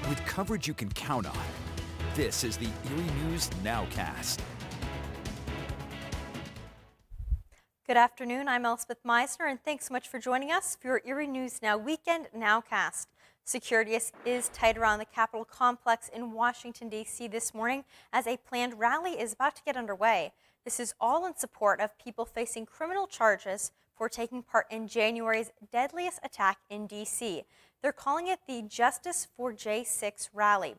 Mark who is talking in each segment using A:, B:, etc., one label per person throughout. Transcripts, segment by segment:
A: with coverage you can count on. This is the Erie News NOWCAST.
B: Good afternoon, I'm Elspeth Meisner, and thanks so much for joining us for your Erie News Now Weekend NOWCAST. Security is tight around the Capitol complex in Washington, D.C. this morning as a planned rally is about to get underway. This is all in support of people facing criminal charges for taking part in January's deadliest attack in D.C. They're calling it the Justice for J6 rally.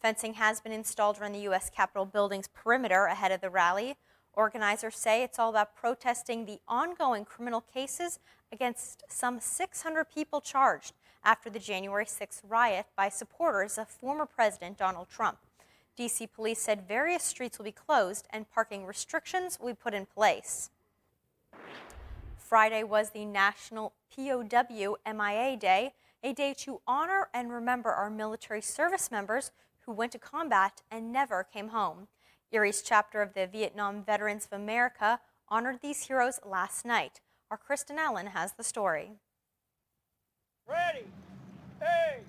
B: Fencing has been installed around the U.S. Capitol building's perimeter ahead of the rally. Organizers say it's all about protesting the ongoing criminal cases against some 600 people charged after the January 6th riot by supporters of former President Donald Trump. D.C. police said various streets will be closed and parking restrictions will be put in place. Friday was the National POW-MIA Day, a day to honor and remember our military service members who went to combat and never came home. Erie's chapter of the Vietnam Veterans of America honored these heroes last night. Our Kristen Allen has the story.
C: Ready, hey,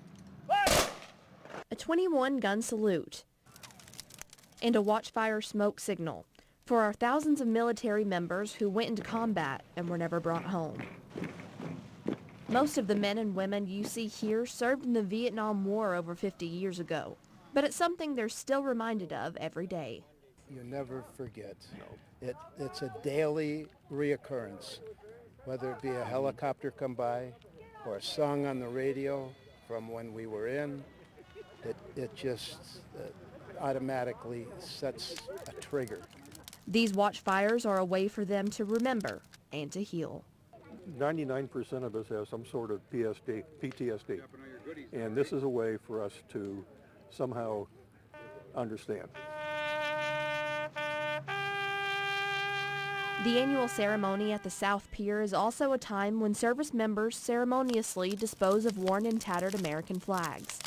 C: fire!
D: A 21-gun salute and a watchfire smoke signal for our thousands of military members who went into combat and were never brought home. Most of the men and women you see here served in the Vietnam War over 50 years ago, but it's something they're still reminded of every day.
E: You never forget. It's a daily reoccurrence, whether it be a helicopter come by or a song on the radio from when we were in. It just automatically sets a trigger.
D: These watchfires are a way for them to remember and to heal.
F: 99% of us have some sort of PTSD, and this is a way for us to somehow understand.
D: The annual ceremony at the South Pier is also a time when service members ceremoniously dispose of worn and tattered American flags.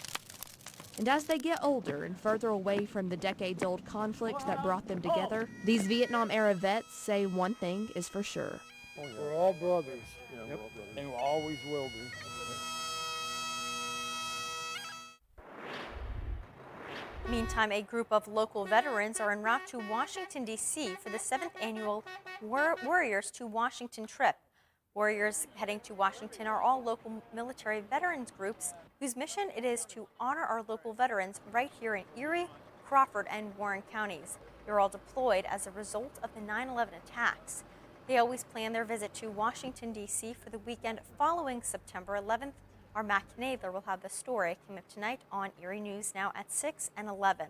D: And as they get older and further away from the decades-old conflict that brought them together, these Vietnam-era vets say one thing is for sure.
E: We're all brothers.
F: Yeah, we're all brothers.
E: And we always will be.
B: Meantime, a group of local veterans are en route to Washington, D.C. for the 7th annual Warriors to Washington trip. Warriors heading to Washington are all local military veterans groups whose mission it is to honor our local veterans right here in Erie, Crawford, and Warren counties. They're all deployed as a result of the 9/11 attacks. They always plan their visit to Washington, D.C. for the weekend following September 11th. Our Matt Knadler will have the story coming up tonight on Erie News Now at 6 and 11.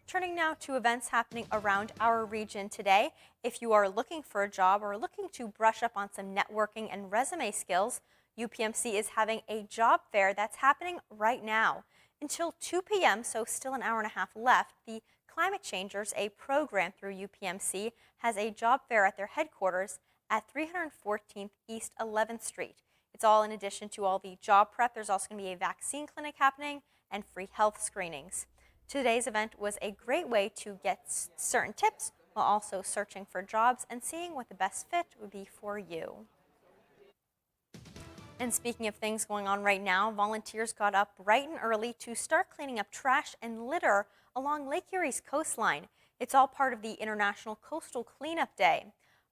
B: Turning now to events happening around our region today. If you are looking for a job or looking to brush up on some networking and resume skills, UPMC is having a job fair that's happening right now. Until 2 p.m., so still an hour and a half left, the Climate Changers, a program through UPMC, has a job fair at their headquarters at 314th East 11th Street. It's all in addition to all the job prep. There's also going to be a vaccine clinic happening and free health screenings. Today's event was a great way to get certain tips while also searching for jobs and seeing what the best fit would be for you. And speaking of things going on right now, volunteers got up bright and early to start cleaning up trash and litter along Lake Erie's coastline. It's all part of the International Coastal Cleanup Day.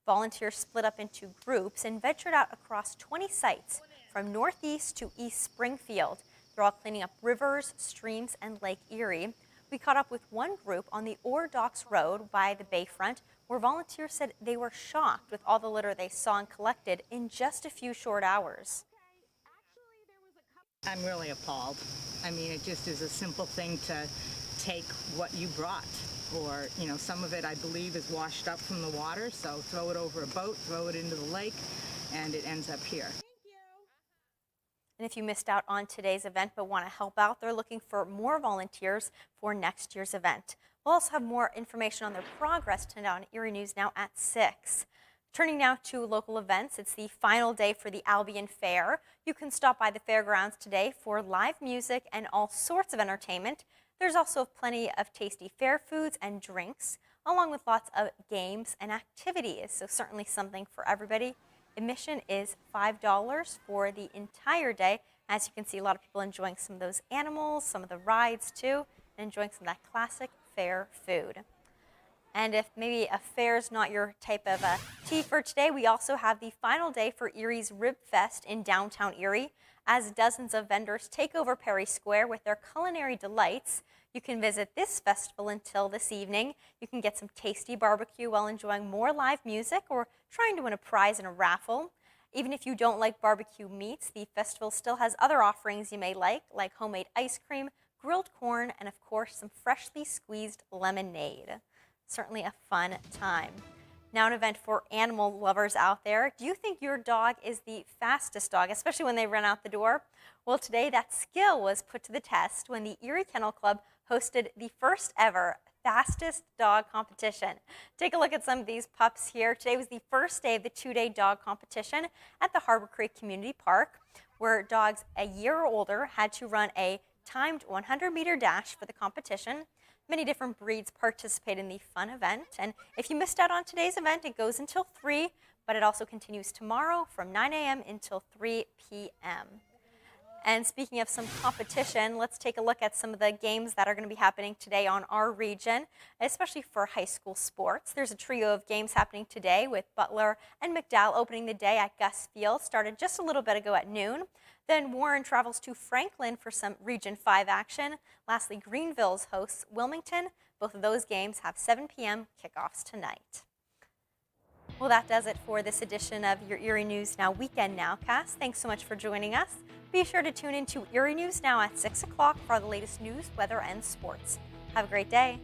B: Volunteers split up into groups and ventured out across 20 sites from Northeast to East Springfield. They're all cleaning up rivers, streams, and Lake Erie. We caught up with one group on the Ore Docks Road by the bayfront, where volunteers said they were shocked with all the litter they saw and collected in just a few short hours.
G: I'm really appalled. I mean, it just is a simple thing to take what you brought. Or, you know, some of it I believe is washed up from the water, so throw it over a boat, throw it into the lake, and it ends up here.
B: And if you missed out on today's event but want to help out, they're looking for more volunteers for next year's event. We'll also have more information on their progress tonight on Erie News Now at 6. Turning now to local events, it's the final day for the Albion Fair. You can stop by the fairgrounds today for live music and all sorts of entertainment. There's also plenty of tasty fair foods and drinks, along with lots of games and activities, so certainly something for everybody. Admission is $5 for the entire day. As you can see, a lot of people enjoying some of those animals, some of the rides too, and enjoying some of that classic fair food. And if maybe a fair is not your type of tea for today, we also have the final day for Erie's Rib Fest in downtown Erie, as dozens of vendors take over Perry Square with their culinary delights. You can visit this festival until this evening. You can get some tasty barbecue while enjoying more live music or trying to win a prize in a raffle. Even if you don't like barbecue meats, the festival still has other offerings you may like homemade ice cream, grilled corn, and of course some freshly squeezed lemonade. Certainly a fun time. Now an event for animal lovers out there. Do you think your dog is the fastest dog, especially when they run out the door? Well, today that skill was put to the test when the Erie Kennel Club hosted the first ever fastest dog competition. Take a look at some of these pups here. Today was the first day of the 2-day dog competition at the Harbor Creek Community Park, where dogs a year or older had to run a timed 100-meter dash for the competition. Many different breeds participate in the fun event, and if you missed out on today's event, it goes until 3, but it also continues tomorrow from 9 a.m. until 3 p.m. And speaking of some competition, let's take a look at some of the games that are going to be happening today on our region, especially for high school sports. There's a trio of games happening today with Butler and McDowell opening the day at Gus Field, started just a little bit ago at noon. Then Warren travels to Franklin for some Region 5 action. Lastly, Greenville's hosts Wilmington. Both of those games have 7 p.m. kickoffs tonight. Well, that does it for this edition of your Erie News Now Weekend Nowcast. Thanks so much for joining us. Be sure to tune in to Erie News Now at 6 o'clock for the latest news, weather, and sports. Have a great day.